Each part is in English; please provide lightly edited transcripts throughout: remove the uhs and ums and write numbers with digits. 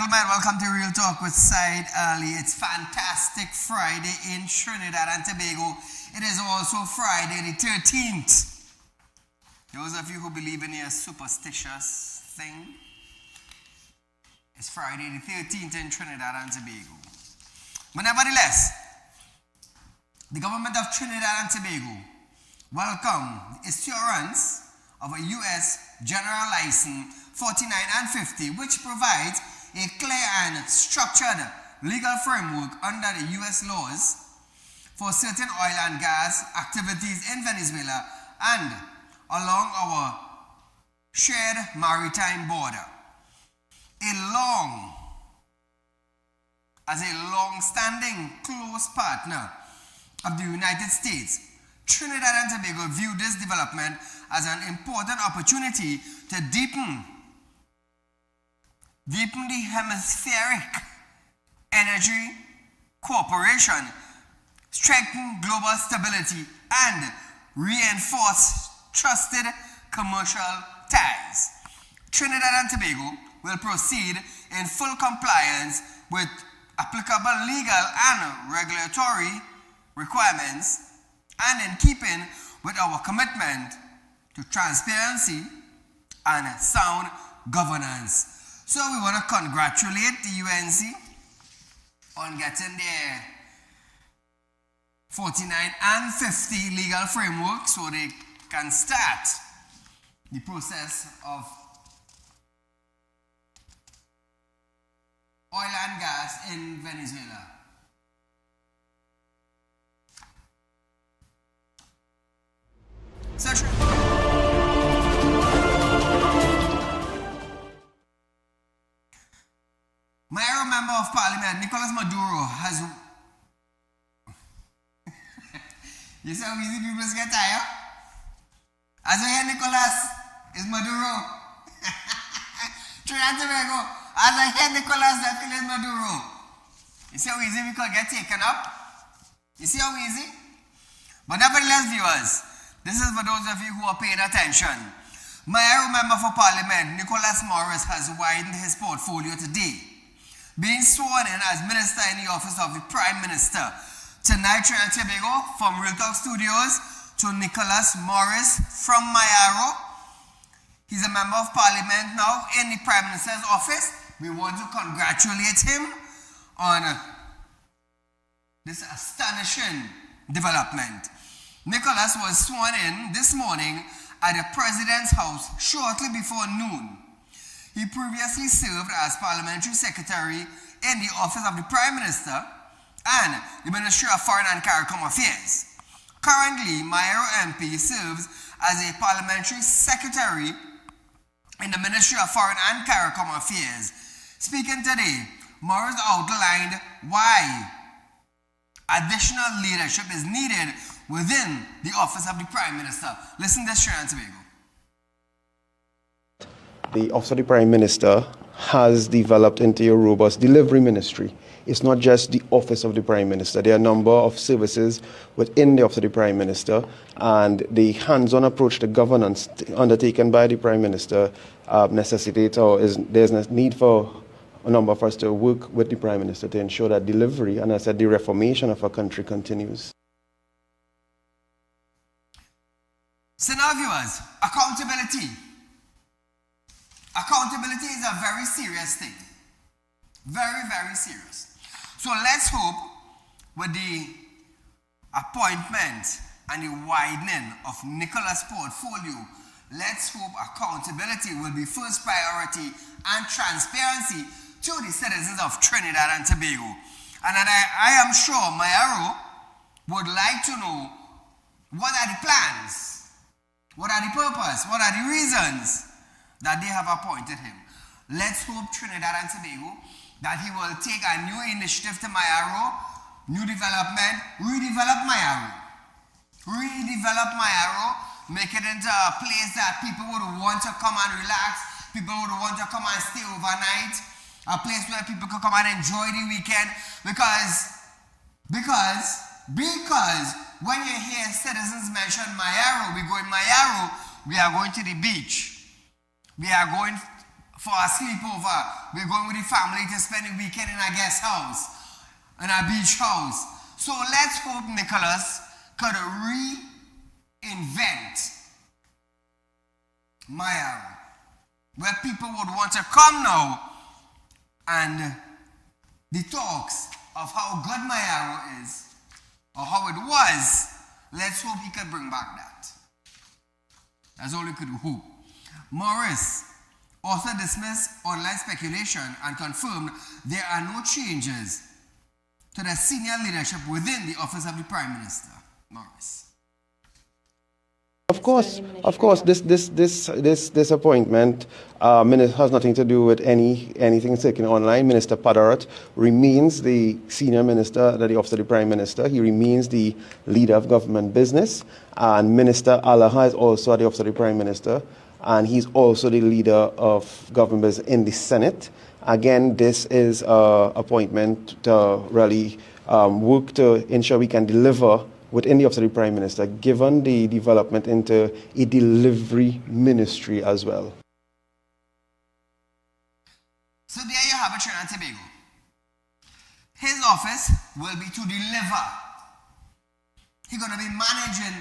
gentlemen, welcome to Real Talk with Saieed Ali. It's fantastic Friday in Trinidad and Tobago. It is also Friday the 13th. Those of you who believe in a superstitious thing, it's Friday the 13th in Trinidad and Tobago. But nevertheless, the government of Trinidad and Tobago welcomed the issuance of a U.S. General License 49 and 50, which provides a clear and structured legal framework under the U.S. laws for certain oil and gas activities in Venezuela and along our shared maritime border. As a long-standing close partner of the United States, Trinidad and Tobago view this development as an important opportunity to deepen the hemispheric energy cooperation, strengthen global stability, and reinforce trusted commercial ties. Trinidad and Tobago will proceed in full compliance with applicable legal and regulatory requirements and in keeping with our commitment to transparency and sound governance. So we want to congratulate the UNC on getting their 49 and 50 legal framework so they can start the process of oil and gas in Venezuela. Mayor Member of Parliament Nicolas Maduro has... You see how easy people get tired? As I hear Nicolas, is Maduro. Trinidad and Tobago, as I hear Nicolas, I feel it's Maduro. You see how easy we could get taken up? You see how easy? But nevertheless, viewers, this is for those of you who are paying attention. Mayor Member for Parliament Nicolas Morris has widened his portfolio today, being sworn in as Minister in the Office of the Prime Minister. Tonight, Trinidad and Tobago, from Real Talk Studios, to Nicolas Morris from Mayaro. He's a Member of Parliament now in the Prime Minister's office. We want to congratulate him on this astonishing development. Nicolas was sworn in this morning at the President's house shortly before noon. He previously served as Parliamentary Secretary in the Office of the Prime Minister and the Ministry of Foreign and CARICOM Affairs. Currently, Mayaro MP serves as a Parliamentary Secretary in the Ministry of Foreign and CARICOM Affairs. Speaking today, Morris outlined why additional leadership is needed within the Office of the Prime Minister. Listen to this, Trinidad and Tobago. The Office of the Prime Minister has developed into a robust delivery ministry. It's not just the Office of the Prime Minister. There are a number of services within the Office of the Prime Minister, and the hands-on approach to governance undertaken by the Prime Minister necessitates, or there's a need for a number of us to work with the Prime Minister to ensure that delivery, and I said the reformation of our country continues. So now, viewers, accountability. Accountability is a very serious thing. Very, very serious. So let's hope with the appointment and the widening of Nicolas' portfolio, let's hope accountability will be first priority and transparency to the citizens of Trinidad and Tobago. And I am sure Mayaro would like to know what are the plans, what are the purpose, what are the reasons that they have appointed him. Let's hope Trinidad and Tobago that he will take a new initiative to Mayaro, new development, redevelop Mayaro. Redevelop Mayaro, make it into a place that people would want to come and relax, people would want to come and stay overnight, a place where people could come and enjoy the weekend, because when you hear citizens mention Mayaro, we are going to the beach. We are going for a sleepover. We're going with the family to spend the weekend in a guest house, in a beach house. So let's hope Nicholas could reinvent Mayaro, where people would want to come now, and the talks of how good Mayaro is, or how it was, let's hope he could bring back that. That's all we could hope. Morris also dismissed online speculation and confirmed there are no changes to the senior leadership within the office of the Prime Minister. Morris. Of course, this appointment has nothing to do with anything circulating online. Minister Padarat remains the senior minister at the office of the Prime Minister. He remains the leader of government business, and Minister Alaha is also at the office of the Prime Minister, and he's also the leader of government business in the Senate. Again, this is an appointment to really work to ensure we can deliver within the office of the Prime Minister, given the development into a delivery ministry as well. So there you have it, Trinidad and Tobago. His office will be to deliver. He's going to be managing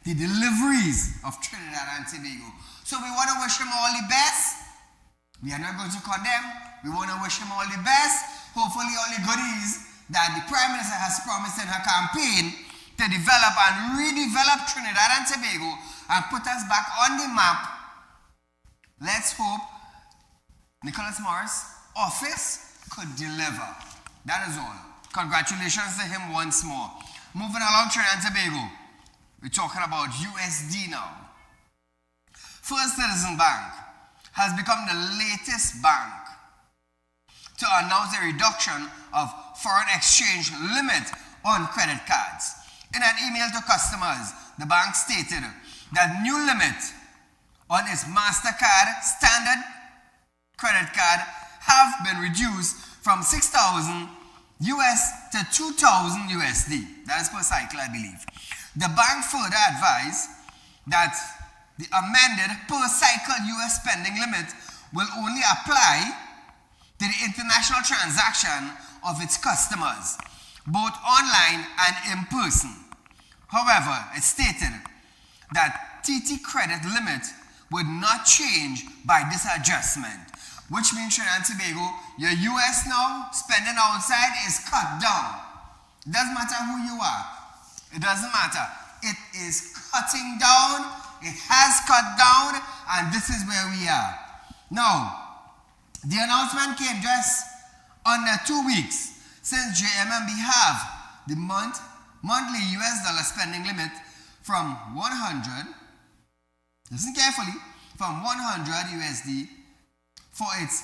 the deliveries of Trinidad and Tobago. So we want to wish him all the best. We are not going to condemn. We want to wish him all the best. Hopefully all the goodies that the Prime Minister has promised in her campaign to develop and redevelop Trinidad and Tobago and put us back on the map. Let's hope Nicholas Morris' office could deliver. That is all. Congratulations to him once more. Moving along Trinidad and Tobago, we're talking about USD now. First Citizen Bank has become the latest bank to announce a reduction of foreign exchange limit on credit cards. In an email to customers, the bank stated that new limit on its MasterCard standard credit card have been reduced from 6,000 US to 2,000 USD. That is per cycle, I believe. The bank further advised that the amended per cycle US spending limit will only apply to the international transaction of its customers, both online and in person. However, it stated that TT credit limit would not change by this adjustment, which means Trinidad and Tobago, your US now spending outside is cut down. It doesn't matter who you are. It doesn't matter. It is cutting down. It has cut down, and this is where we are. Now, the announcement came just under 2 weeks since JMMB have the monthly US dollar spending limit from 100, listen carefully, from 100 USD for its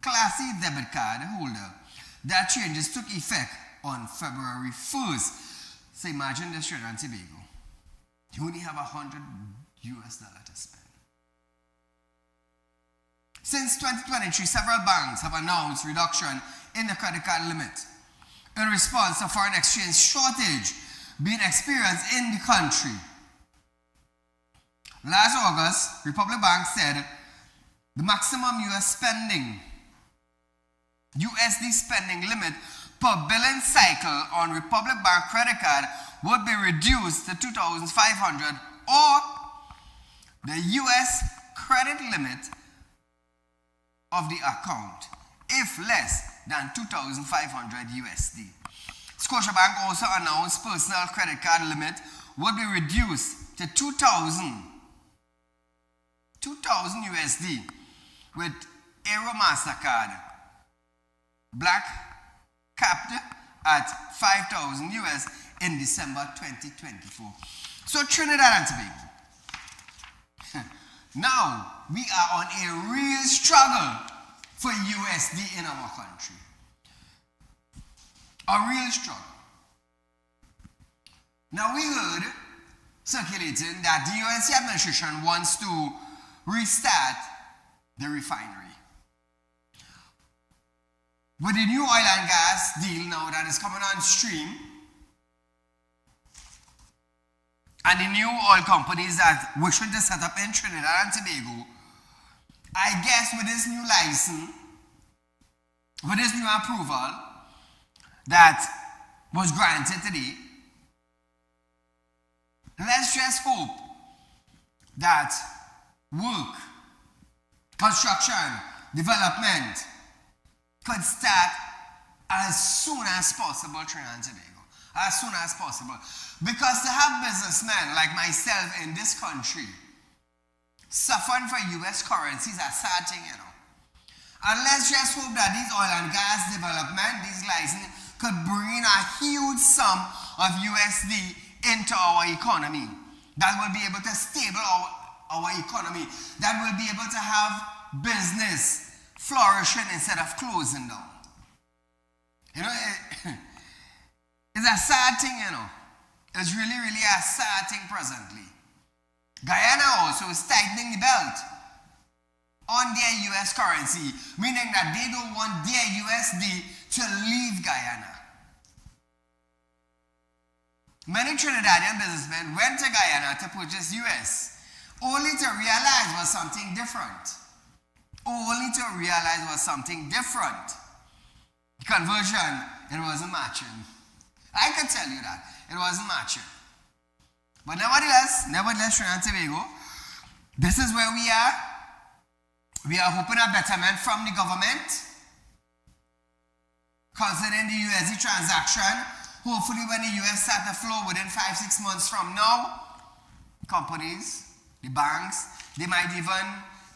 Classy debit card holder. That changes took effect on February 1st. So imagine this, Trinidad and Tobago. You only have 100 US dollar to spend. Since 2023, several banks have announced reduction in the credit card limit in response to foreign exchange shortage being experienced in the country. Last August, Republic Bank said the maximum USD spending limit per billing cycle on Republic Bank credit card would be reduced to 2,500, or the US credit limit of the account if less than 2,500 USD. Scotiabank also announced personal credit card limit would be reduced to 2,000 USD with Aero MasterCard Black capped at 5,000 US in December 2024. So Trinidad and Tobago. Now we are on a real struggle for USD in our country. A real struggle. Now we heard circulating that the UNC administration wants to restart the refinery. With the new oil and gas deal now that is coming on stream, and the new oil companies that wishing to set up in Trinidad and Tobago, I guess with this new license, with this new approval that was granted today, let's just hope that work, construction, development could start as soon as possible, Trinidad and Tobago. As soon as possible. Because to have businessmen like myself in this country suffering for US currencies is a sad thing, you know. And let's just hope that these oil and gas development, these licenses, could bring in a huge sum of USD into our economy. That will be able to stable our economy. That will be able to have business flourishing instead of closing down. You know, it's a sad thing, you know. It's really, really a sad thing presently. Guyana also is tightening the belt on their US currency, meaning that they don't want their USD to leave Guyana. Many Trinidadian businessmen went to Guyana to purchase US, only to realize was something different. Only to realize was something different. The conversion, it wasn't matching. I can tell you that. It wasn't matching. But nevertheless, Trinidad and Tobago, this is where we are. We are hoping a betterment from the government concerning the USD transaction. Hopefully when the US start to flow within 5-6 months from now, companies, the banks, they might even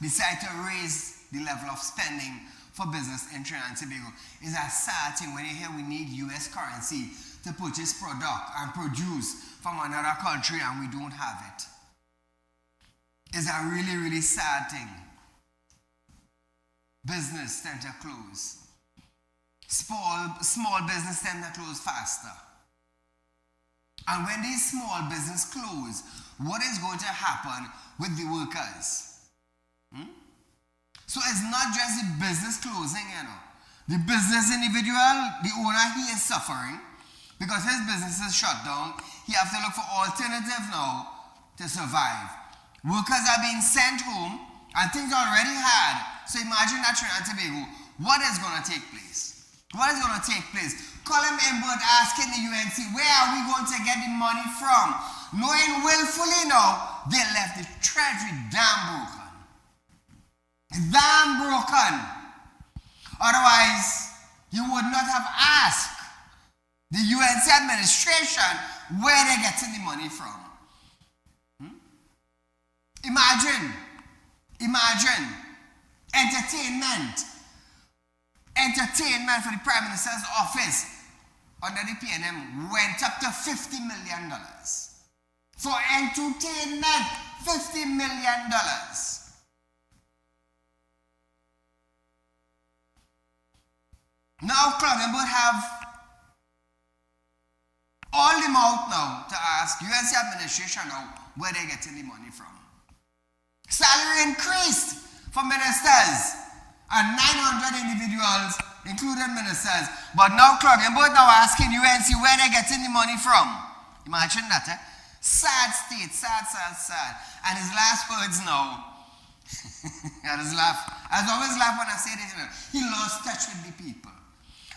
decide to raise the level of spending for business in Trinidad and Tobago. It's a sad thing when you hear we need US currency to purchase product and produce from another country and we don't have it. It's a really, really sad thing. Business tend to close. Small business tend to close faster. And when these small business close, what is going to happen with the workers? So it's not just the business closing, you know. The business individual, the owner, he is suffering because his business is shut down. He has to look for alternative now to survive. Workers are being sent home and things are already hard. So imagine that Trinidad and Tobago, what is going to take place? What is going to take place? Colin Embert asking the UNC, where are we going to get the money from? Knowing willfully now, they left the treasury damn broken. Damn broken. Otherwise, you would not have asked the UNC administration where they're getting the money from. Imagine entertainment for the Prime Minister's office under the PNM went up to $50 million. For entertainment, $50 million. Now Carnival have all the mouth now to ask UNC administration now where they're getting the money from. Salary increased for ministers and 900 individuals, including ministers. But now Carnival now asking UNC where they're getting the money from. Imagine that, eh? Sad state, sad. And his last words now, I always laugh when I say this, he lost touch with the people.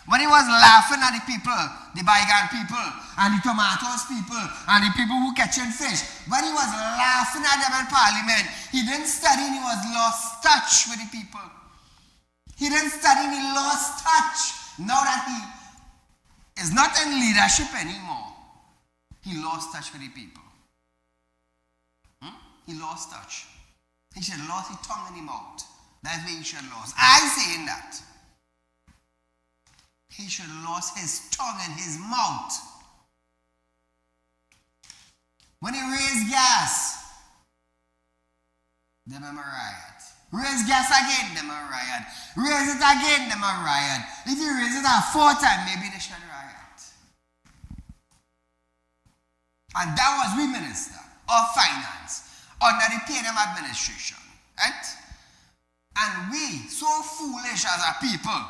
When he was laughing at the people, the bygone people, and the tomatoes people, and the people who catching fish, when he was laughing at them in Parliament, he didn't study and he was lost touch with the people. He didn't study and he lost touch. Now that he is not in leadership anymore, he lost touch with the people. He lost touch. He should have lost his tongue in his mouth. That's where he should have lost. I'm saying that. He should have lost his tongue and his mouth. When he raised gas, them a riot. Raise gas again, them a riot. Raise it again, them a riot. If you raise it a 4th time, maybe they should riot. And that was we Minister of Finance under the PNM administration. Right? And we, so foolish as a people,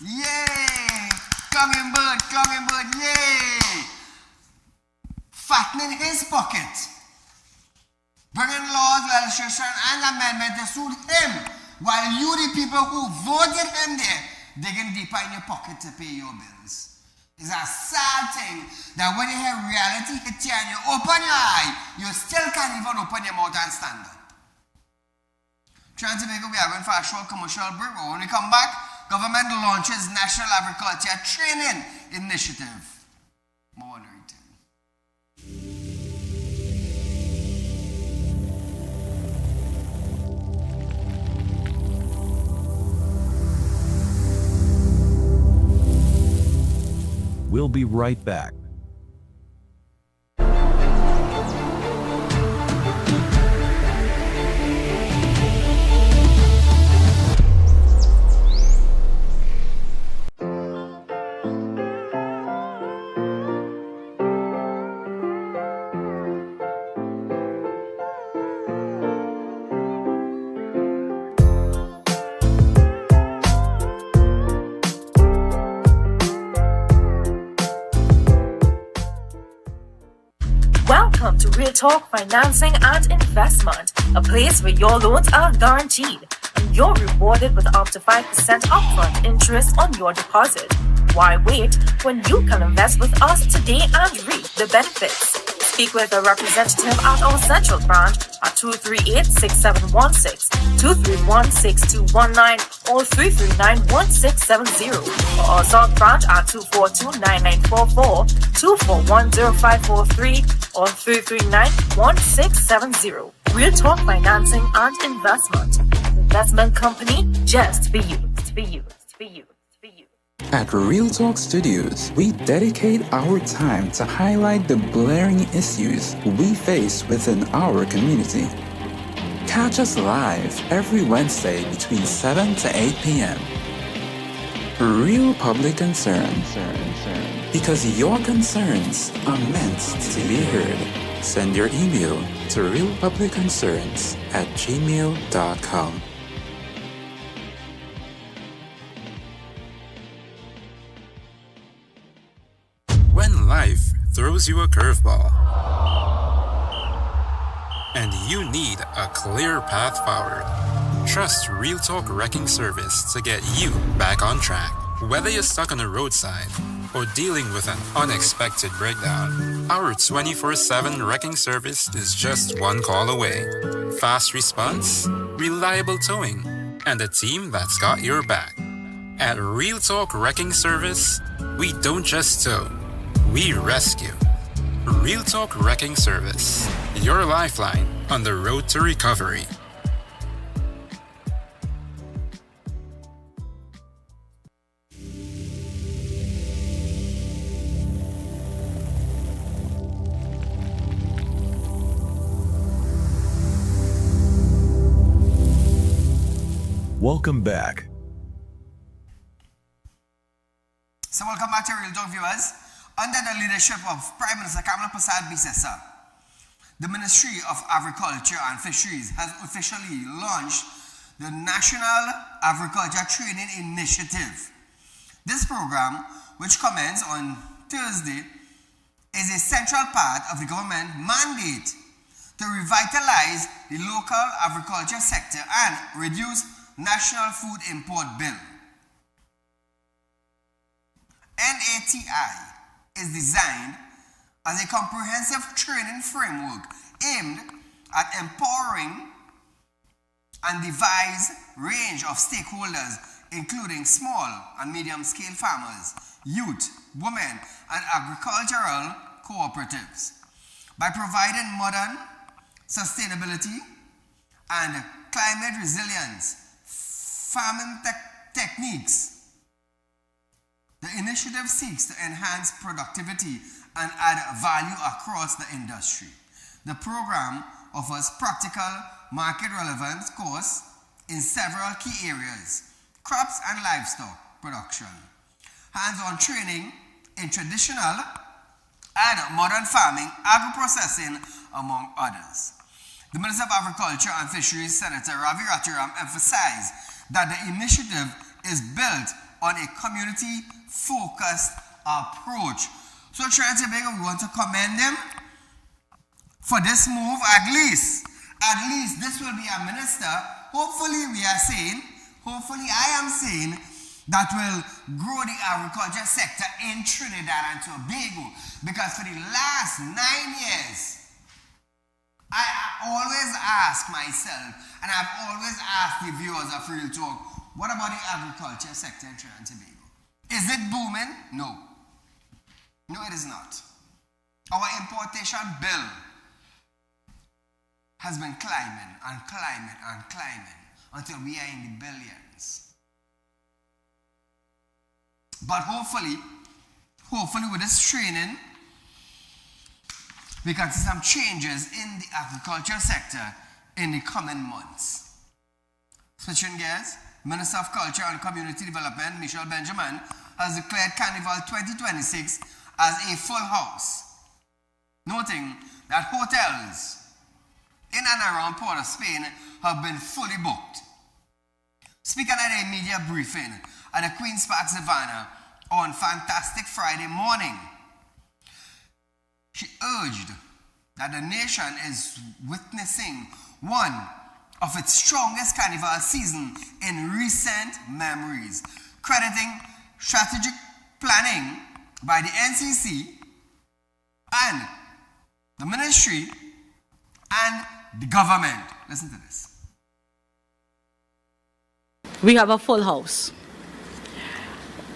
yay! Clunging bird, yay! Fattening his pocket. bringing laws, legislation, and amendment to suit him, while you, the people who voted him there, digging deeper in your pocket to pay your bills. It's a sad thing that when you hear reality hit you and you open your eye, you still can't even open your mouth and stand up. Trying to make it, we are going for a short commercial break. But when we come back, government launches National Agriculture Training Initiative. More on the return. We'll be right back. Welcome to Real Talk Financing and Investment, a place where your loans are guaranteed and you're rewarded with up to 5% upfront interest on your deposit. Why wait when you can invest with us today and reap the benefits? Speak with a representative at our central branch at 238-6716, 231-6219, or 339-1670, or our south branch at 242-9944, 241-0543, or 339-1670. Real Talk Financing and Investment. Investment company just for you. At Real Talk Studios, we dedicate our time to highlight the glaring issues we face within our community. Catch us live every Wednesday between 7 to 8 p.m. Real Public Concern. Because your concerns are meant to be heard. Send your email to realpublicconcerns@gmail.com. When life throws you a curveball and you need a clear path forward, trust Real Talk Wrecking Service to get you back on track. Whether you're stuck on the roadside or dealing with an unexpected breakdown, our 24/7 wrecking service is just one call away. Fast response, reliable towing, and a team that's got your back. At Real Talk Wrecking Service, we don't just tow, we rescue. Real Talk Wrecking Service, your lifeline on the road to recovery. Welcome back. So welcome back to Real Talk, viewers. Under the leadership of Prime Minister Kamala Prasad Bisesa, the Ministry of Agriculture and Fisheries has officially launched the National Agriculture Training Initiative. This program, which commenced on Thursday, is a central part of the government mandate to revitalize the local agriculture sector and reduce national food import bill. NATI is designed as a comprehensive training framework aimed at empowering and devise range of stakeholders, including small and medium-scale farmers, youth, women, and agricultural cooperatives, by providing modern sustainability and climate resilience farming techniques. The initiative seeks to enhance productivity and add value across the industry. The program offers practical, market-relevant courses in several key areas: crops and livestock production, hands-on training in traditional and modern farming, agro-processing, among others. The Minister of Agriculture and Fisheries, Senator Ravi Rathiram, emphasized that the initiative is built on a community-focused approach. So Trinidad and Tobago, we want to commend them for this move, at least At least this will be a minister, hopefully I am saying, that will grow the agriculture sector in Trinidad and Tobago. Because for the last 9 years, I always ask myself, and I've always asked the viewers of Real Talk, what about the agriculture sector in Trinidad and Tobago? Is it booming? No. No, it is not. Our importation bill has been climbing and climbing and climbing until we are in the billions. But hopefully with this training, we can see some changes in the agriculture sector in the coming months. Switching gears, Minister of Culture and Community Development, Michelle Benjamin, has declared Carnival 2026 as a full house, noting that hotels in and around Port of Spain have been fully booked. Speaking at a media briefing at the Queen's Park Savannah on Fantastic Friday morning, she urged that the nation is witnessing one of its strongest carnival season in recent memories, crediting strategic planning by the NCC and the ministry and the government. Listen to this. We have a full house.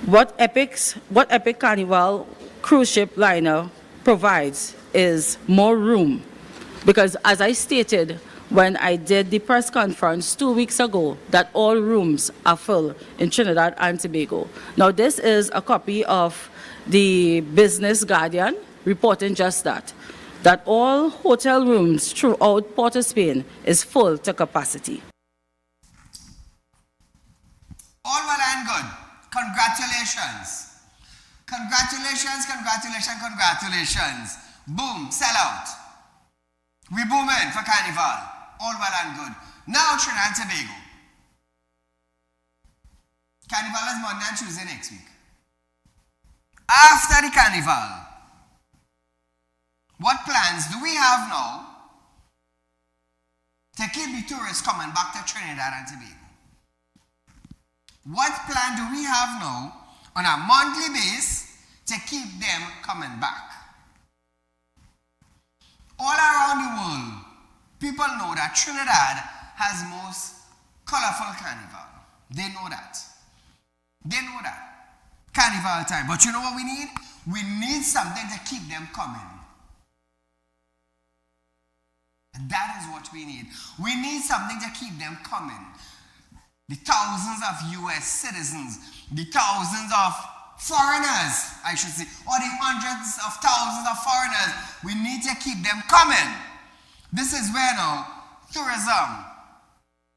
What Epic Carnival cruise ship liner provides is more room, because as I stated when I did the press conference 2 weeks ago, that all rooms are full in Trinidad and Tobago. Now this is a copy of the Business Guardian reporting just that all hotel rooms throughout Port of Spain is full to capacity. All well and good. Congratulations. Congratulations, congratulations, congratulations. Boom, sell out. We booming for Carnival. All well and good. Now Trinidad and Tobago. Carnival is Monday and Tuesday next week. After the Carnival, what plans do we have now to keep the tourists coming back to Trinidad and Tobago? What plan do we have now on a monthly basis to keep them coming back? All around the world, people know that Trinidad has most colorful carnival. They know that. They know that. Carnival time. But you know what we need? We need something to keep them coming. And that is what we need. We need something to keep them coming. The thousands of US citizens, the thousands of foreigners, I should say, or the hundreds of thousands of foreigners, we need to keep them coming. This is where now tourism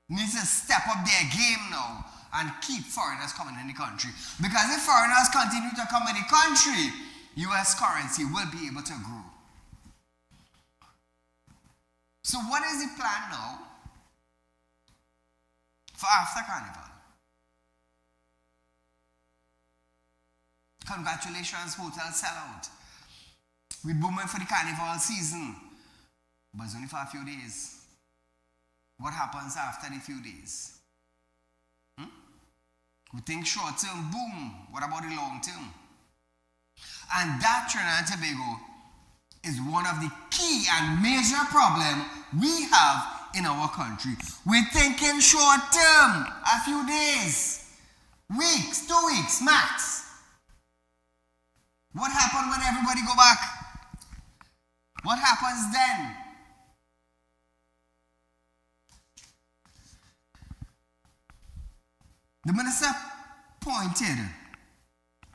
needs to step up their game now and keep foreigners coming in the country. Because if foreigners continue to come in the country, US currency will be able to grow. So what is the plan now for after Carnival? Congratulations, hotel sellout. We're booming for the Carnival season, but it's only for a few days. What happens after the few days? We think short term, boom. What about the long term? And that, Trinidad and Tobago, is one of the key and major problems we have in our country. We're thinking short term, a few days, weeks, 2 weeks max. What happens when everybody go back? What happens then? The minister pointed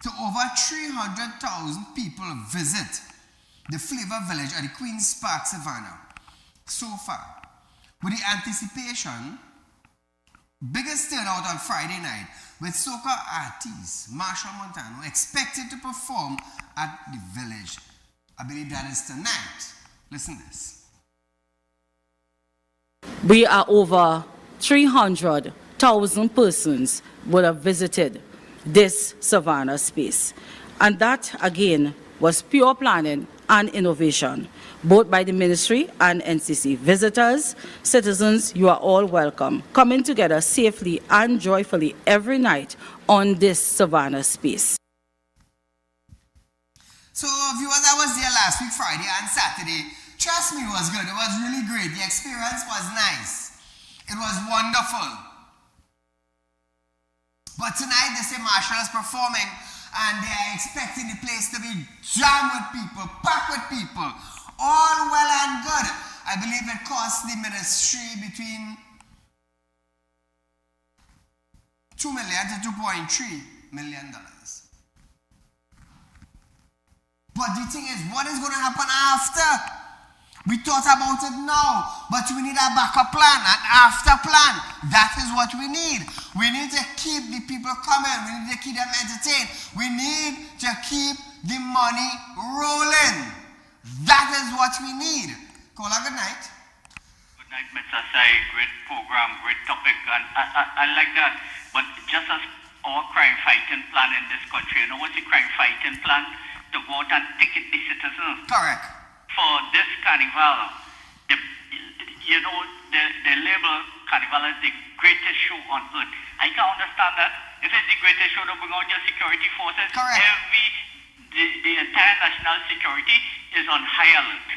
to over 300,000 people visit the Flavor Village at the Queen's Park Savannah so far, with the anticipation biggest turnout on Friday night, with soca artist Marshall Montano expected to perform at the village. I believe that is tonight. Listen to this. We are over 300,000 persons would have visited this Savannah space. And that, again, was pure planning and innovation, both by the Ministry and NCC. Visitors, citizens, you are all welcome, coming together safely and joyfully every night on this Savannah space. So, viewers, I was there last week, Friday and Saturday. Trust me, it was good. It was really great. The experience was nice. It was wonderful. But tonight, they say Marshall is performing and they are expecting the place to be jammed with people, packed with people. All well and good. I believe it cost the ministry between $2 million to $2.3 million. But the thing is, what is going to happen after? We thought about it now, but we need a backup plan, an after plan. That is what we need. We need to keep the people coming. We need to keep them entertained. We need to keep the money rolling. That is what we need. Kola, good night. Good night, Mr. Sai. Great program, great topic, and I like that. But just as our crime fighting plan in this country, you know what's the crime fighting plan? To go out and ticket the citizens. Correct. For this carnival, they label carnival as the greatest show on earth. I can understand that. If it's the greatest show, to bring out your security forces. Correct. The entire national security is on high alert.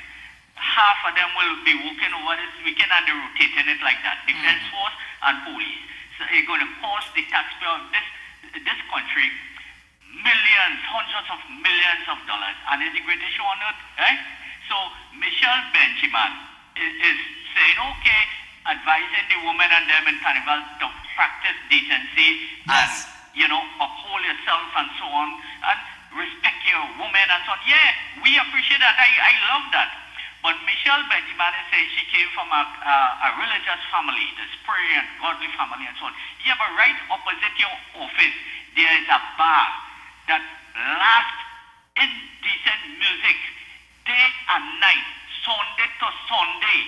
Half of them will be walking over this weekend and they're rotating it like that. Defense force and police. So you're going to cost the taxpayer of this country millions, hundreds of millions of dollars, and it's the greatest show on earth, right? So Michelle Benjamin is saying, okay, advising the women and them in Carnival to practice decency Yes. and, uphold yourself and so on, and respect your woman and so on. Yeah, we appreciate that. I love that. But Michelle Benjamin is saying she came from a religious family, the spiritual and godly family and so on. Yeah, but right opposite your office, there is a bar that lasts indecent music day and night, Sunday to Sunday.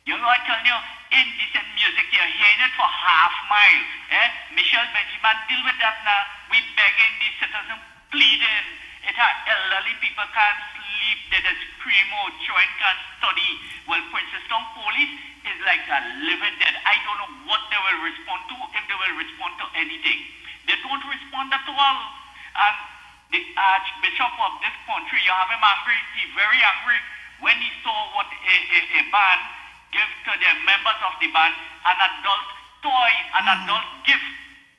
You know, I tell you, indecent music, you're hearing it for half miles. Michelle Benjamin, deal with that now. We begging the citizens, pleading. It has elderly people can't sleep, they just scream out, children can't study. Well, Princess Town police is like a living dead. I don't know what they will respond to, if they will respond to anything. They don't respond at all. And the Archbishop of this country, you have him angry, he's very angry when he saw what a band give to the members of the band, an adult toy, an adult gift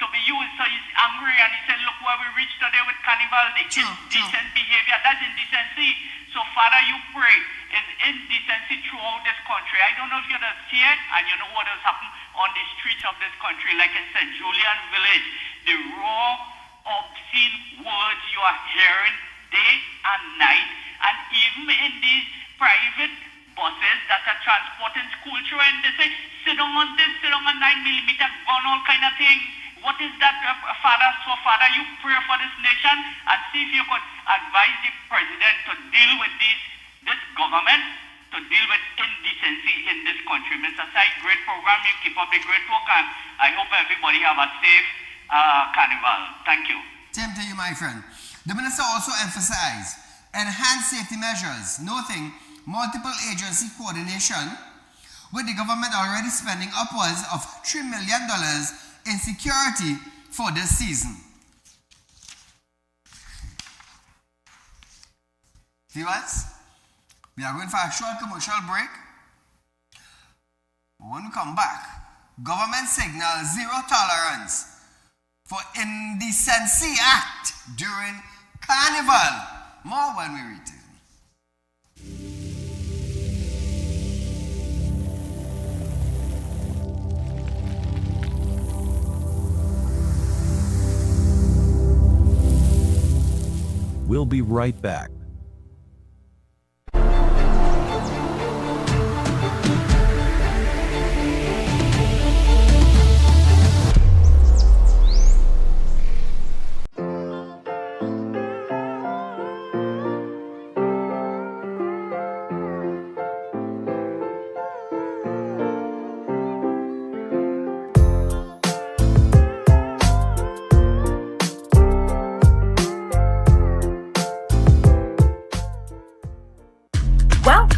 to be used. So he's angry and he said, look where we reached today with Carnival, the indecent behavior, that's indecency. So Father, you pray, it's indecency throughout this country. I don't know if you just see it and you know what has happened on the streets of this country, like in St. Julian Village, the raw obscene words you are hearing day and night, and even in these private buses that are transporting school children, they say, sit down on this, sit down on 9mm gun, all kind of thing. What is that, Father? So, Father, you pray for this nation and see if you could advise the president to deal with this government, to deal with indecency in this country. Mr. Sai, great program. You keep up the great work, and I hope everybody have a safe Carnival. Thank you. Same to you, my friend. The minister also emphasized enhanced safety measures, noting multiple agency coordination, with the government already spending upwards of $3 million in security for this season. Viewers, we are going for a short commercial break. When we come back, government signal zero tolerance for indecency act during Carnival. More when we return. We'll be right back.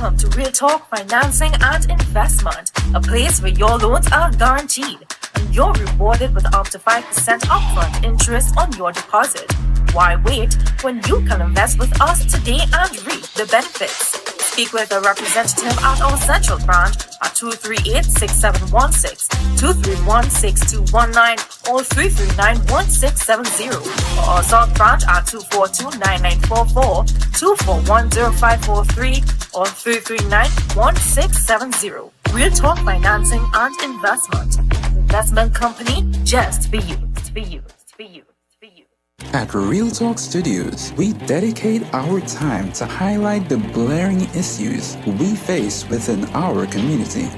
Welcome to Real Talk Financing and Investment, a place where your loans are guaranteed and you're rewarded with up to 5% upfront interest on your deposit. Why wait when you can invest with us today and reap the benefits? Speak with a representative at our central branch at 238-6716, 231-6219, or 339-1670, or our south branch at 242-9944, 241-0543, or 339-1670. Real Talk Financing and Investment. Investment company just for you. For you. For you. For you. At Real Talk Studios, we dedicate our time to highlight the blaring issues we face within our community.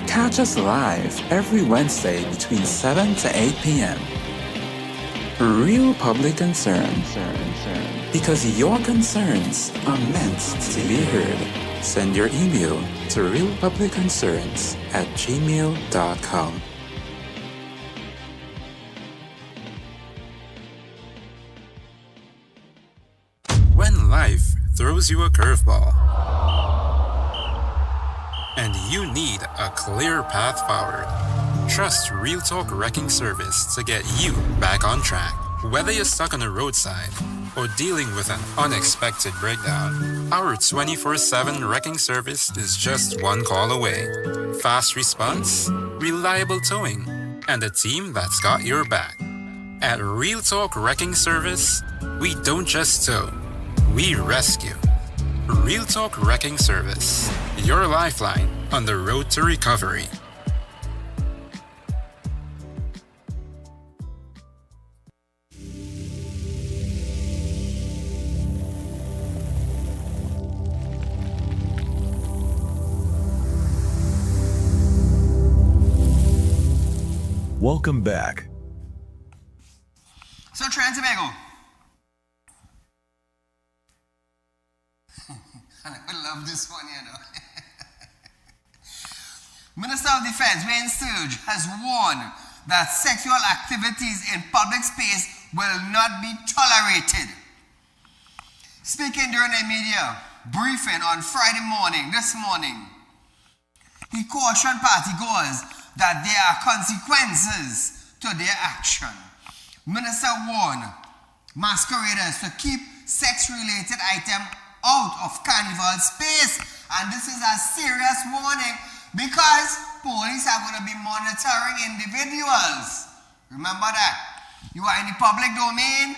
Catch us live every Wednesday between 7 to 8 p.m. Real Public Concern. Because your concerns are meant to be heard. Send your email to realpublicconcerns@gmail.com. When life throws you a curveball and you need a clear path forward, trust Real Talk Wrecking Service to get you back on track. Whether you're stuck on the roadside or dealing with an unexpected breakdown, our 24/7 wrecking service is just one call away. Fast response, reliable towing, and a team that's got your back. At Real Talk Wrecking Service, we don't just tow, we rescue. Real Talk Wrecking Service, your lifeline on the road to recovery. Welcome back. So, Trinidad and Tobago. And I love this one, you know. Minister of Defense, Wayne Sturge, has warned that sexual activities in public space will not be tolerated. Speaking during a media briefing on Friday morning, this morning, he cautioned partygoers that there are consequences to their action. Minister warned masqueraders to keep sex-related items out of Carnival space. And this is a serious warning because police are going to be monitoring individuals. Remember that. You are in the public domain.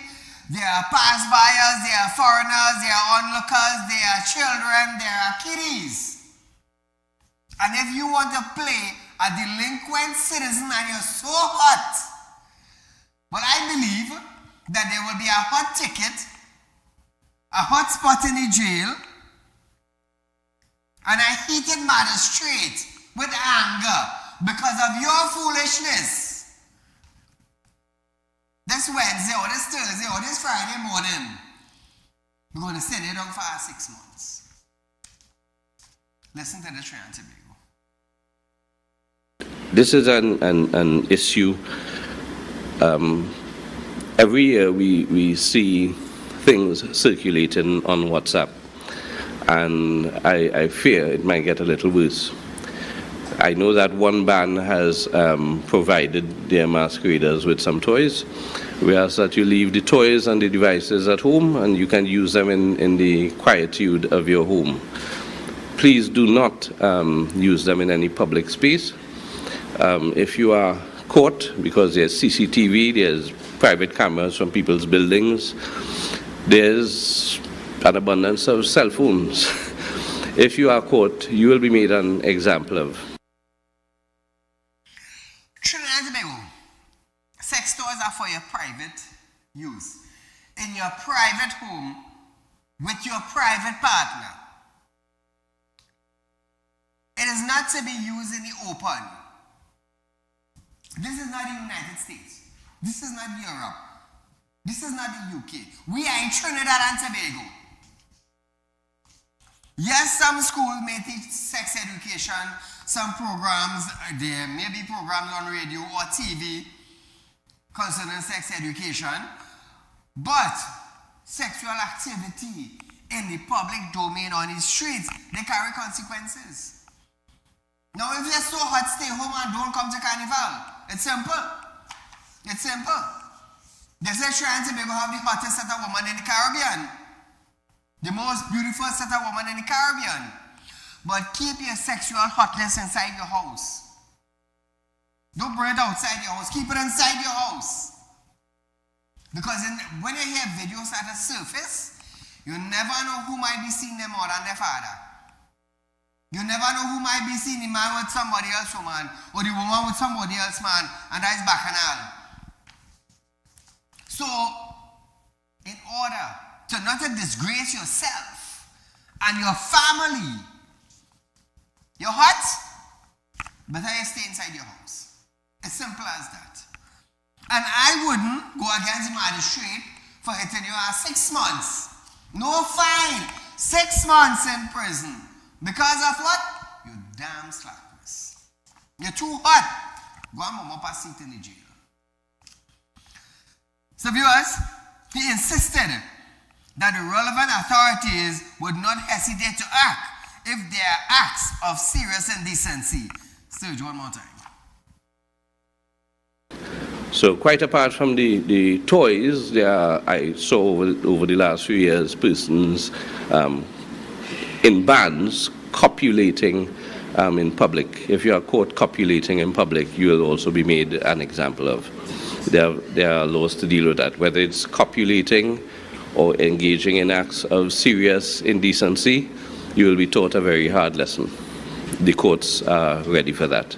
There are pass-byers, there are foreigners, there are onlookers, there are children, there are kiddies. And if you want to play a delinquent citizen and you're so hot, but I believe that there will be a hot ticket, a hot spot in the jail, and a heated magistrate with anger because of your foolishness. This Wednesday or this Thursday or this Friday morning, we're going to send it down for 6 months. Listen to the Trinidad and Tobago. This is an issue. Every year we see things circulating on WhatsApp, and I fear it might get a little worse. I know that one band has provided their masqueraders with some toys. We ask that you leave the toys and the devices at home and you can use them in the quietude of your home. Please do not use them in any public space. If you are caught, because there's CCTV, there's private cameras from people's buildings, there's an abundance of cell phones. If you are caught, you will be made an example of. Trinidad and Tobago, sex toys are for your private use. In your private home, with your private partner. It is not to be used in the open. This is not the United States. This is not Europe. This is not the UK. We are in Trinidad and Tobago. Yes, some schools may teach sex education, some programs, there may be programs on radio or TV concerning sex education, but sexual activity in the public domain on the streets, they carry consequences. Now, if you're so hot, stay home and don't come to Carnival. It's simple. It's simple. They say Trinidad and Tobago have the hottest set of women in the Caribbean. The most beautiful set of women in the Caribbean. But keep your sexual hotness inside your house. Don't bring it outside your house. Keep it inside your house. Because when you hear videos at the surface, you never know who might be seeing their mother and their father. You never know who might be seeing the man with somebody else woman, or the woman with somebody else man, and that's bacchanal. So, in order to not to disgrace yourself and your family, you're hot, better you stay inside your house. As simple as that. And I wouldn't go against the magistrate for hitting you at 6 months. No fine. 6 months in prison. Because of what? You damn slackness. You're too hot. Go and move up a seat in the jail. So viewers, he insisted that the relevant authorities would not hesitate to act if there are acts of serious indecency. Sturge, one more time. So quite apart from the toys, I saw over the last few years persons in bands copulating in public. If you are caught copulating in public, you will also be made an example of. There are laws to deal with that, whether it's copulating or engaging in acts of serious indecency, you will be taught a very hard lesson. The courts are ready for that.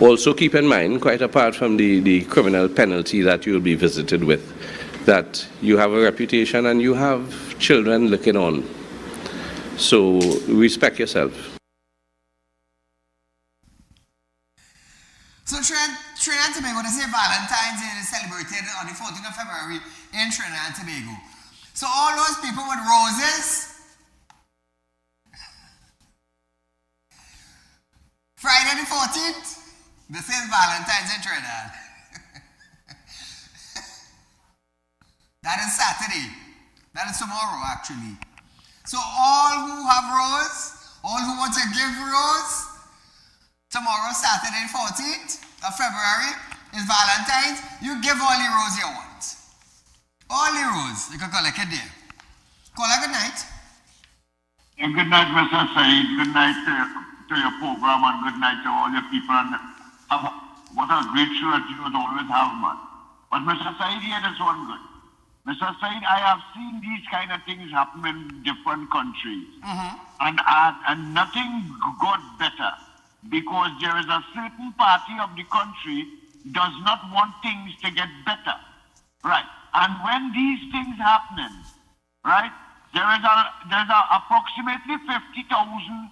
Also keep in mind, quite apart from the criminal penalty that you will be visited with, that you have a reputation and you have children looking on. So respect yourself. So Trinidad and Tobago, they say Valentine's Day is celebrated on the 14th of February in Trinidad and Tobago. So all those people with roses, Friday the 14th, this is Valentine's in Trinidad. That is Saturday. That is tomorrow, actually. So all who have rose, all who want to give rose, tomorrow, Saturday the 14th of February, is Valentine's. You give all the rose you want. All the rose. You can collect it there. Call it good night. And good night, Mr. Saeed. Good night to your program, and good night to all your people. And what a great show that you would always have, man. But Mr. Saeed, here is one good. Mr. Saeed, I have seen these kind of things happen in different countries. And nothing got better, because there is a certain party of the country does not want things to get better. Right. And when these things happening, right, there's approximately 50,000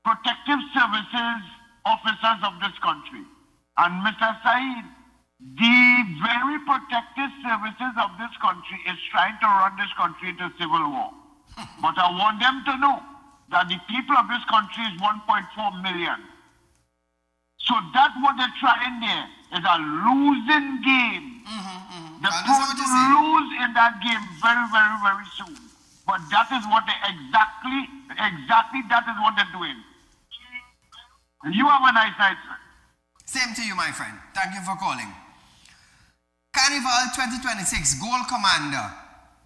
protective services officers of this country. And Mr. Saeed, the very protective services of this country is trying to run this country into civil war. But I want them to know that the people of this country is 1.4 million. So that's what they're trying there, is a losing game. They're going to lose in that game very, very, very soon. But that is what they exactly that is what they're doing. You have a nice night, sir. Same to you, my friend. Thank you for calling. Carnival 2026 Goal Commander,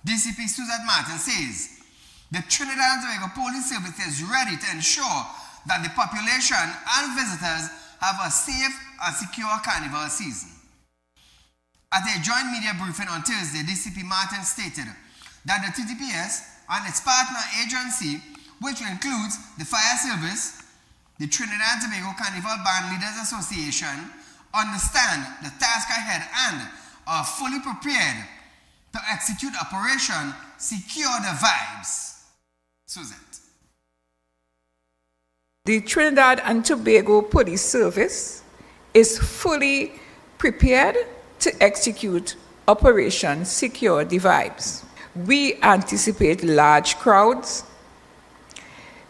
DCP Suzette Martin says, the Trinidad and Tobago Police Service is ready to ensure that the population and visitors have a safe and secure Carnival season. At a joint media briefing on Thursday, DCP Martin stated that the TTPS and its partner agency, which includes the Fire Service, the Trinidad and Tobago Carnival Band Leaders Association, understand the task ahead and are fully prepared to execute Operation Secure the Vibes. Suzette. The Trinidad and Tobago Police Service is fully prepared to execute Operation Secure the Vibes. We anticipate large crowds,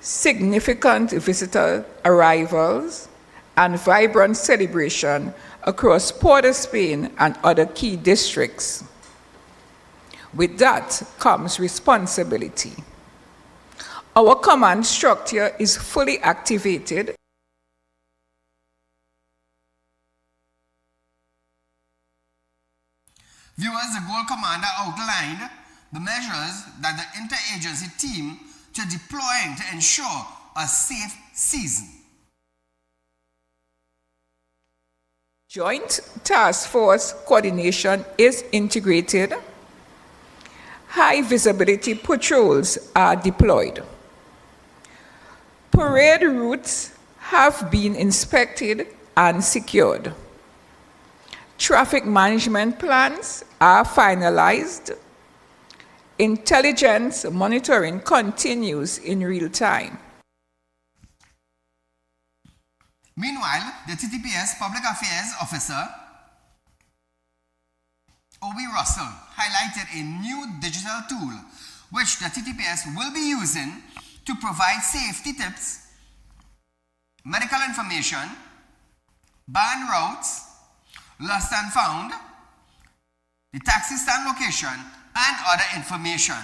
significant visitor arrivals, and vibrant celebration across Port of Spain and other key districts. With that comes responsibility. Our command structure is fully activated. Viewers, the Goal Commander outlined the measures that the interagency team to deploying to ensure a safe season. Joint task force coordination is integrated. High visibility patrols are deployed. Parade routes have been inspected and secured. Traffic management plans are finalized. Intelligence monitoring continues in real time. Meanwhile, the TTPS Public Affairs Officer, Obi Russell, highlighted a new digital tool which the TTPS will be using to provide safety tips, medical information, ban routes, lost and found, the taxi stand location, and other information.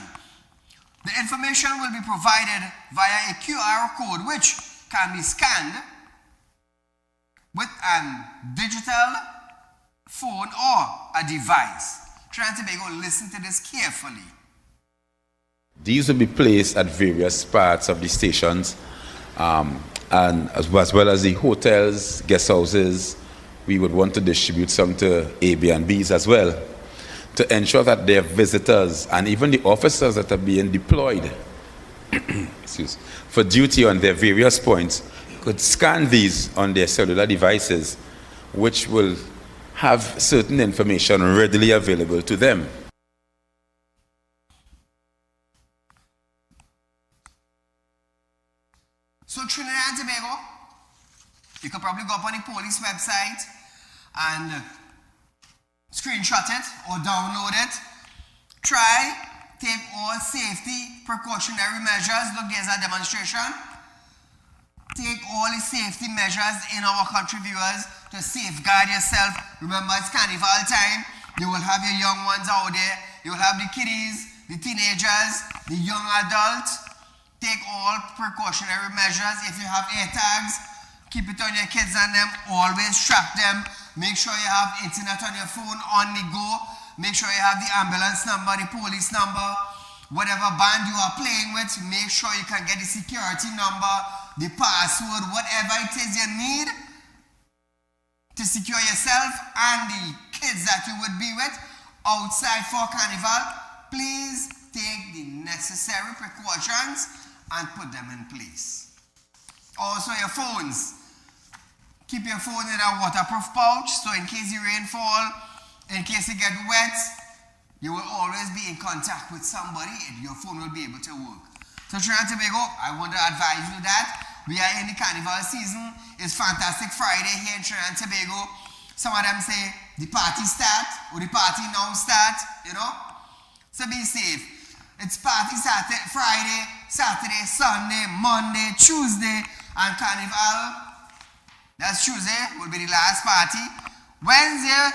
The information will be provided via a QR code which can be scanned with a digital phone or a device. Trinidad and Tobago, listen to this carefully. These will be placed at various parts of the stations, and as well as the hotels, guest houses. We would want to distribute some to Airbnbs as well, to ensure that their visitors and even the officers that are being deployed for duty on their various points could scan these on their cellular devices, which will have certain information readily available to them. So Trinidad and Tobago, you could probably go up on the police website and screenshot it or download it. Try, take all safety precautionary measures. Look, there's a demonstration. Take all the safety measures in our country, viewers, to safeguard yourself. Remember, it's Carnival time. You will have your young ones out there. You will have the kiddies, the teenagers, the young adults. Take all precautionary measures. If you have air tags, keep it on your kids and them. Always track them. Make sure you have internet on your phone on the go. Make sure you have the ambulance number, the police number. Whatever band you are playing with, make sure you can get the security number, the password, whatever it is you need to secure yourself and the kids that you would be with outside for Carnival. Please take the necessary precautions and put them in place. Also, your phones. Keep your phone in a waterproof pouch, so in case the rain fall, in case you get wet, you will always be in contact with somebody and your phone will be able to work. So Trinidad and Tobago, I want to advise you that we are in the Carnival season. It's Fantastic Friday here in Trinidad and Tobago. Some of them say the party start or the party now start, you know. So be safe. It's party Saturday, Friday, Saturday, Sunday, Monday, Tuesday, and Carnival. That's Tuesday, will be the last party. Wednesday,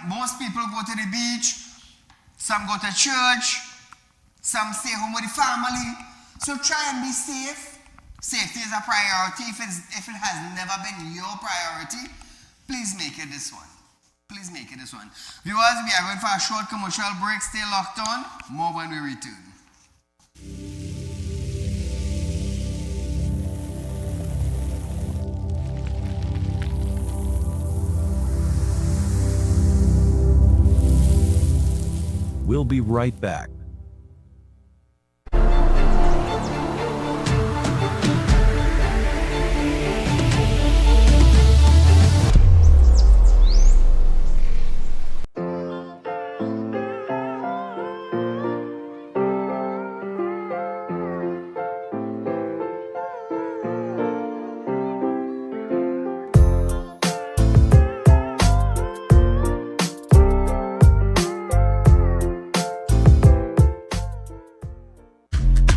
most people go to the beach, some go to church, some stay home with the family. So try and be safe. Safety is a priority. If it has never been your priority, please make it this one. Please make it this one. Viewers, we are going for a short commercial break. Stay locked on. More when we return. We'll be right back.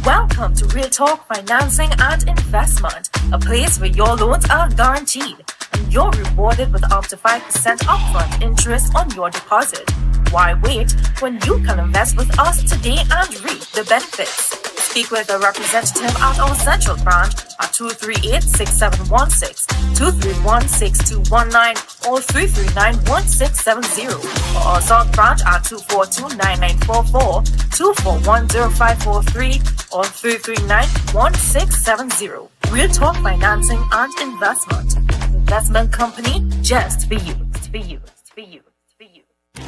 Welcome to Real Talk Financing and Investment, a place where your loans are guaranteed and you're rewarded with up to 5% upfront interest on your deposit. Why wait when you can invest with us today and reap the benefits? Speak with a representative at our Central branch at 238-6716, 231-6219, or 339-1670, or our South branch at 242-9944, 241-0543, or 339-1670. Real Talk Financing and Investment. Investment company just for you, for you, for you.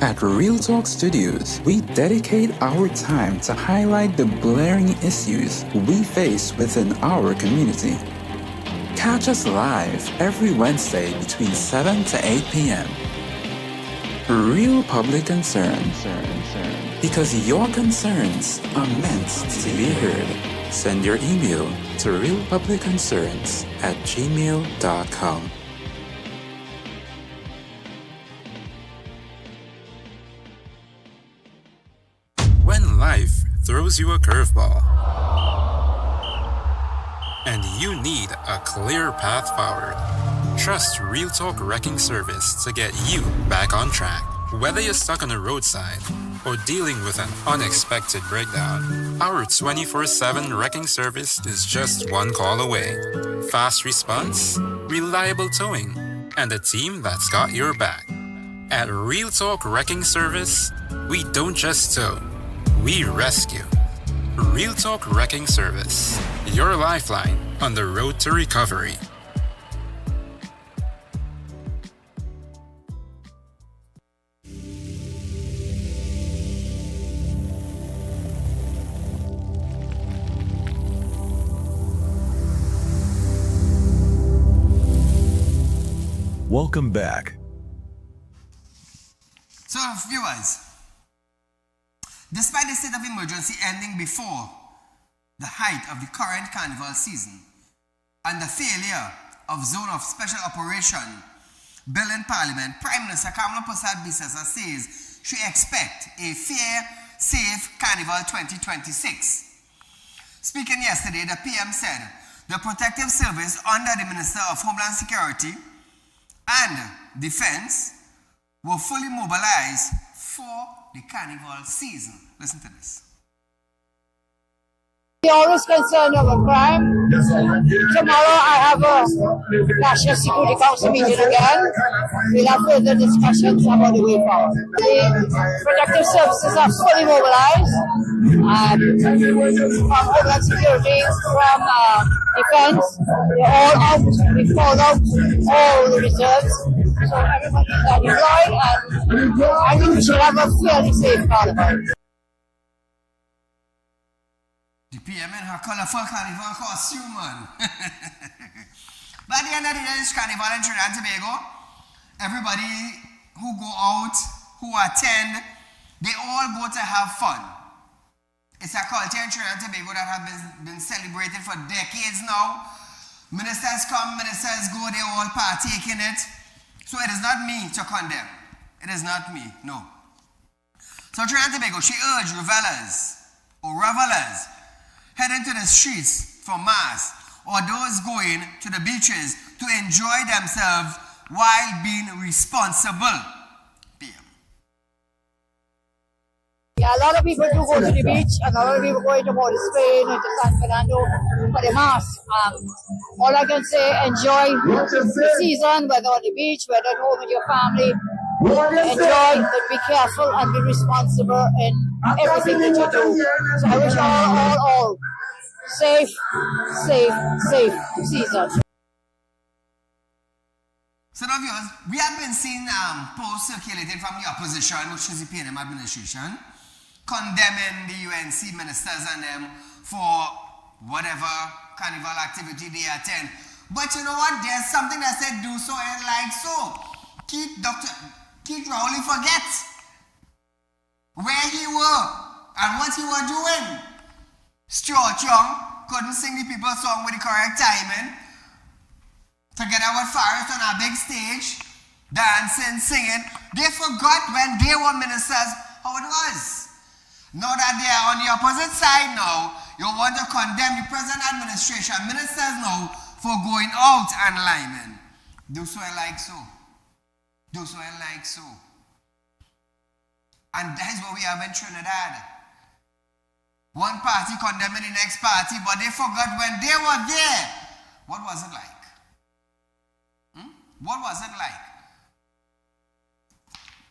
At Real Talk Studios, we dedicate our time to highlight the blaring issues we face within our community. Catch us live every Wednesday between 7 to 8 p.m. Real Public Concern. Because your concerns are meant to be heard. Send your email to realpublicconcerns@gmail.com. When life throws you a curveball and you need a clear path forward, trust Real Talk Wrecking Service to get you back on track. Whether you're stuck on the roadside or dealing with an unexpected breakdown, our 24/7 wrecking service is just one call away. Fast response, reliable towing, and a team that's got your back. At Real Talk Wrecking Service, we don't just tow, we rescue. Real Talk Wrecking Service, your lifeline on the road to recovery. Welcome back. So, viewers, despite the state of emergency ending before the height of the current carnival season and the failure of Zone of Special Operation bill in Parliament, Prime Minister Kamala Persad-Bissessar says she expects a fair, safe Carnival 2026. Speaking yesterday, the PM said the Protective Service under the Minister of Homeland Security and Defense were fully mobilized for the Carnival season. Listen to this. We're always concerned over crime. Tomorrow I have a National Security Council meeting again. We'll have further discussions about the way forward. The protective services are fully mobilized. From Homeland Security, from Defense, they're all out. We called out all the reserves. So everybody is deployed, and I think we should have a fairly safe carnival. The PM in her colorful carnival costume, man. By the end of the day, it's Carnival in Trinidad and Tobago. Everybody who go out, who attend, they all go to have fun. It's a culture in Trinidad and Tobago that has been celebrated for decades now. Ministers come, ministers go, they all partake in it. So it is not me to condemn. It is not me, no. So Trinidad and Tobago, she urged revelers or revelers heading to the streets for mass or those going to the beaches to enjoy themselves while being responsible. Yeah, a lot of people do go to the beach, and a lot of people go into Port of Spain, into San Fernando for the mass. All I can say, enjoy the season, whether on the beach, whether at home with your family. Enjoy, but be careful and be responsible in everything that you do. So I wish all safe season. So now viewers, we have been seeing posts circulated from the opposition, which is the PNM administration, condemning the UNC ministers and them for whatever carnival activity they attend. But you know what? There's something that said do so and like so. Keith Rowley forgets where he were and what he was doing. Stuart Young couldn't sing the people's song with the correct timing. Together with Faris on our big stage, dancing, singing. They forgot when they were ministers how it was. Now that they are on the opposite side now, you want to condemn the present administration, ministers now, for going out and liming. Do so and like so. Do so and like so. And that is what we have in Trinidad. One party condemning the next party, but they forgot when they were there. What was it like? What was it like?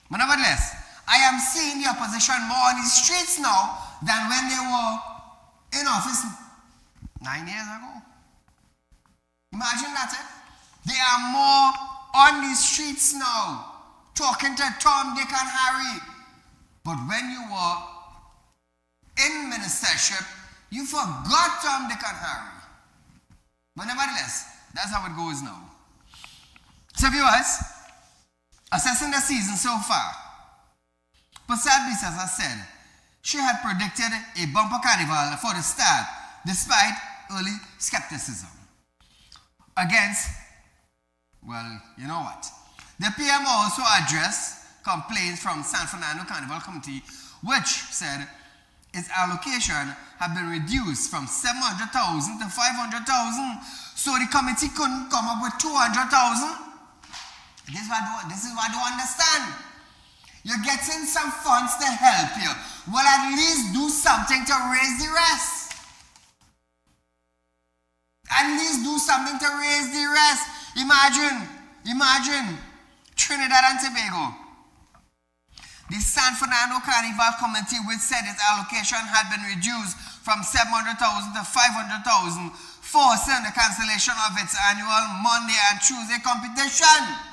But nevertheless, I am seeing the opposition more on the streets now than when they were in office 9 years ago. Imagine that, eh? They are more on the streets now, talking to Tom, Dick, and Harry. But when you were in ministership, you forgot Tom, Dick, and Harry. But nevertheless, that's how it goes now. So viewers, assessing the season so far, Prasad Bisasa said she had predicted a bumper carnival for the start despite early skepticism. Against, well, you know what? The PM also addressed complaints from San Fernando Carnival Committee, which said its allocation had been reduced from 700,000 to 500,000, so the committee couldn't come up with 200,000. This is what I don't understand. You're getting some funds to help you. Well, at least do something to raise the rest. At least do something to raise the rest. Imagine Trinidad and Tobago. The San Fernando Carnival Committee, which said its allocation had been reduced from 700,000 to 500,000, forcing the cancellation of its annual Monday and Tuesday competition.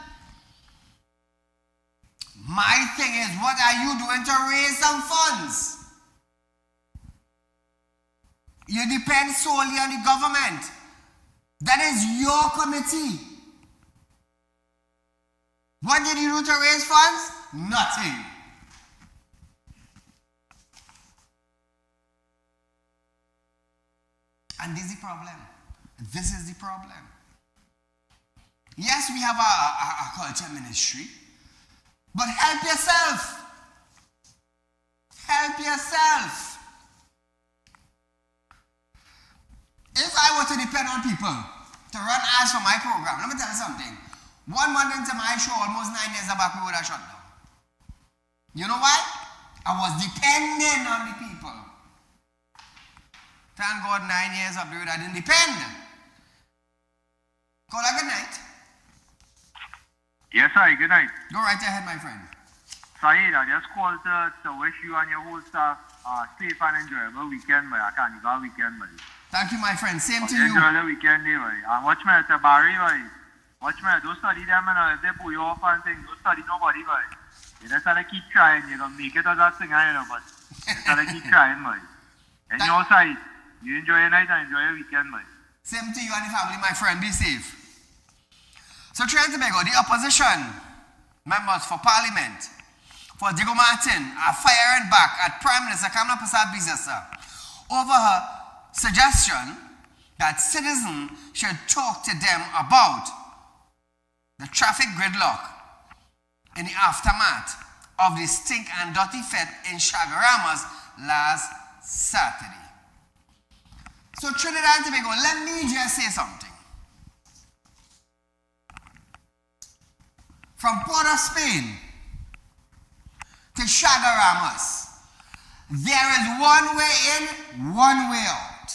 My thing is, what are you doing to raise some funds? You depend solely on the government. That is your committee. What did you do to raise funds? Nothing. And this is the problem. This is the problem. Yes, we have a culture ministry. But help yourself. Help yourself. If I were to depend on people to run ads for my program, let me tell you something. 1 month into my show, almost 9 years back, we would have shut down. You know why? I was depending on the people. Thank God 9 years up the road, I didn't depend. Call a good night. Yes, sir. Good night. Go right ahead, my friend. Saeed, I just called to wish you and your whole staff a safe and enjoyable weekend, a Carnival weekend, buddy. Thank you, my friend. Same to you. Enjoy the weekend, buddy. And watch me at the Barry, buddy. Watch me. Don't study them, and if they pull you off and things, don't study nobody, buddy. You just have to keep trying. You're going to make it as that thing, but you just have to keep trying, buddy. And your side, you enjoy your night and enjoy your weekend, buddy. Same to you and the family, my friend. Be safe. So Trinidad and Tobago, the opposition members for Parliament for Diego Martin are firing back at Prime Minister Kamala Prasad Bisasa over her suggestion that citizens should talk to them about the traffic gridlock in the aftermath of the Stink and Dirty Fete in Shagaramas last Saturday. So Trinidad and Tobago, let me just say something. From Port of Spain to Shagaramas, there is one way in, one way out.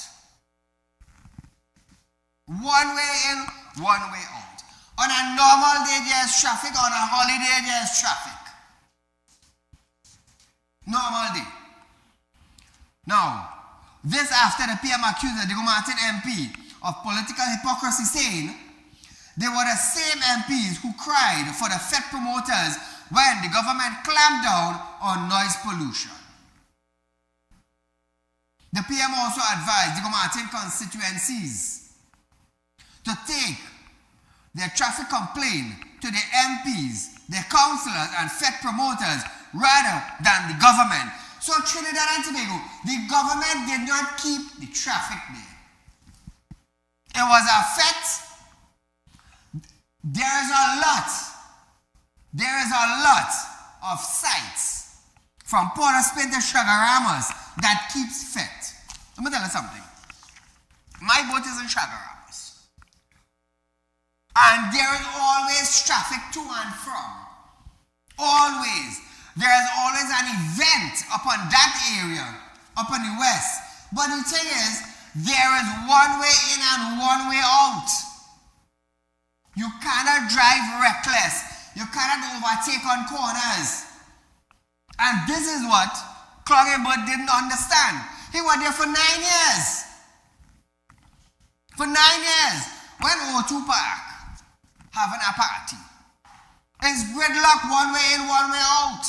One way in, one way out. On a normal day, there's traffic. On a holiday, there's traffic. Normal day. Now, this after the PM accused the Diego Martin MP of political hypocrisy, saying they were the same MPs who cried for the Fete promoters when the government clamped down on noise pollution. The PM also advised Diego Martin constituencies to take their traffic complaint to the MPs, their councillors and Fete promoters rather than the government. So Trinidad and Tobago, the government did not keep the traffic there. It was a Fete. There is a lot of sites from Port of Spain to Shagaramas that keeps Fete. Let me tell you something. My boat is in Shagaramas. And there is always traffic to and from. Always. there is always an event upon that area, upon the west. But the thing is, there is one way in and one way out. You cannot drive reckless. You cannot overtake on corners. And this is what Cluggenberg didn't understand. He was there for 9 years. For 9 years. When O2 Park having a party, it's gridlock one way in, one way out.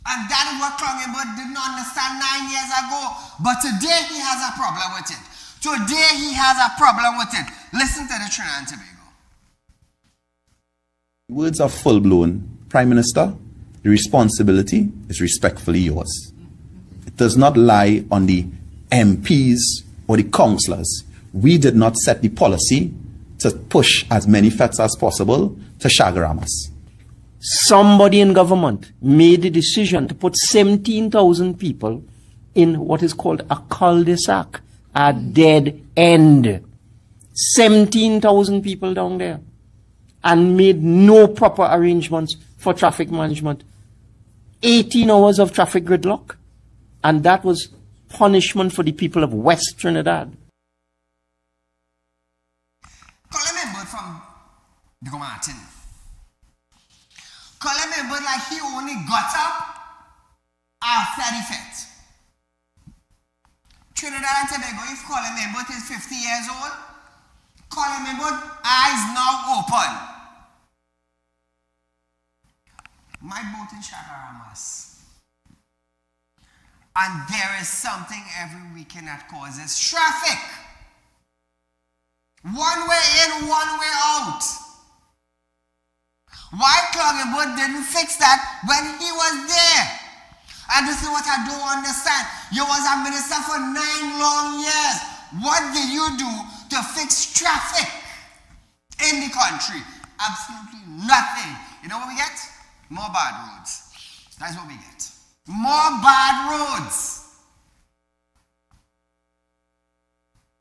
And that is what Cluggenberg didn't understand 9 years ago. But today he has a problem with it. Today he has a problem with it. Listen to the Trinidad and Tobago. Words are full-blown. Prime Minister, the responsibility is respectfully yours. It does not lie on the MPs or the councillors. We did not set the policy to push as many feds as possible to Shagaramas. Somebody in government made the decision to put 17,000 people in what is called a cul-de-sac, a dead end. 17,000 people down there, and made no proper arrangements for traffic management. 18 hours of traffic gridlock, and that was punishment for the people of West Trinidad. Cluggenberg from Diego Martin. Cluggenberg like he only got up after the fact. Trinidad and Tobago, if Cluggenberg is 50 years old, Cluggenberg eyes now open. My boat in Shagaramas. And there is something every weekend that causes traffic. One way in, one way out. Why Cluggenberg didn't fix that when he was there? And this is what I don't understand. You was a minister for 9 long years. What did you do to fix traffic in the country? Absolutely nothing. You know what we get? More bad roads. That's what we get. More bad roads.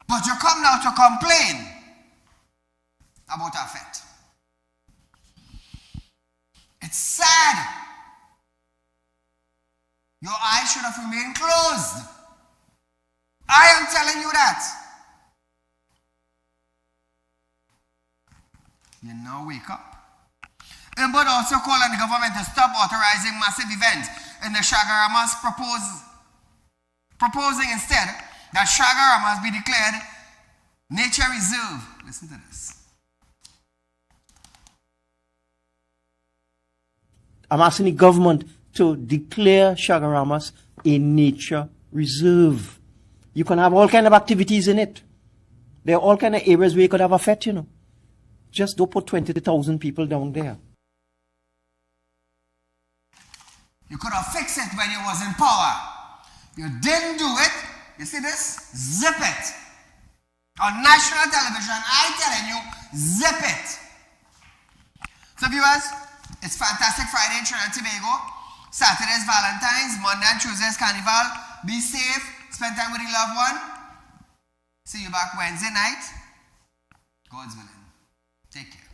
But you come now to complain about our fete. It's sad. Your eyes should have remained closed. I am telling you that. You now wake up. But also call on the government to stop authorizing massive events in the Shagaramas, proposing instead that Shagaramas be declared nature reserve. Listen to this. I'm asking the government to declare Shagaramas a nature reserve. You can have all kind of activities in it. There are all kind of areas where you could have a fete, you know. Just don't put 20,000 people down there. You could have fixed it when you was in power. You didn't do it. You see this? Zip it. On national television, I telling you, zip it. So viewers, it's Fantastic Friday in Trinidad and Tobago. Saturday is Valentine's. Monday and Tuesday is Carnival. Be safe. Spend time with your loved one. See you back Wednesday night. God's willing. Take care.